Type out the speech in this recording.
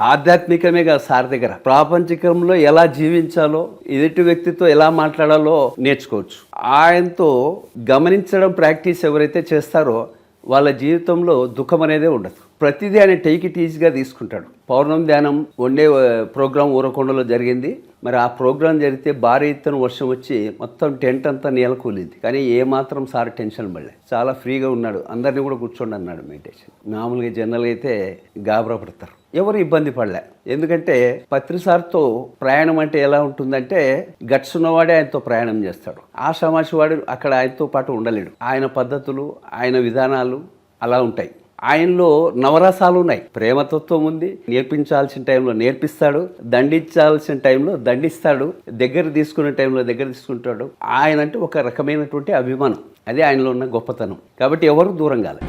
ఆధ్యాత్మికమే కాదు సార్ దగ్గర, ప్రాపంచికంలో ఎలా జీవించాలో, ఎదుటి వ్యక్తితో ఎలా మాట్లాడాలో నేర్చుకోవచ్చు. ఆయనతో గమనించడం ప్రాక్టీస్ ఎవరైతే చేస్తారో వాళ్ళ జీవితంలో దుఃఖం అనేదే ఉండదు. ప్రతిదీ ఆయన టేక్ ఇట్ ఈజీగా తీసుకుంటాడు. పౌర్ణమి ధ్యానం వండే ప్రోగ్రాం ఊరకొండలో జరిగింది. మరి ఆ ప్రోగ్రాం జరిగితే భారీ ఎత్తున వర్షం వచ్చి మొత్తం టెంట్ అంతా నేల కూలింది. కానీ ఏమాత్రం సార్ టెన్షన్ పడలే, చాలా ఫ్రీగా ఉన్నాడు. అందరినీ కూడా కూర్చోండి అన్నాడు మెడిటేషన్. మామూలుగా జనరల్గా అయితే గాబరా పడతారు, ఎవరు ఇబ్బంది పడలే. ఎందుకంటే పత్రిసార్తో ప్రయాణం అంటే ఎలా ఉంటుందంటే గట్స్ ఉన్నవాడే ఆయనతో ప్రయాణం చేస్తాడు. ఆ సమాజ వాడు అక్కడ ఆయనతో పాటు ఉండలేడు. ఆయన పద్ధతులు, ఆయన విధానాలు అలా ఉంటాయి. ఆయనలో నవరసాలు ఉన్నాయి. ప్రేమతత్వం ఉంది, నేర్పించాల్సిన టైంలో నేర్పిస్తాడు, దండించాల్సిన టైంలో దండిస్తాడు, దగ్గర తీసుకునే టైంలో దగ్గర తీసుకుంటాడు. ఆయన అంటే ఒక రకమైనటువంటి అభిమానం, అదే ఆయనలో ఉన్న గొప్పతనం. కాబట్టి ఎవరు దూరం కాలేదు.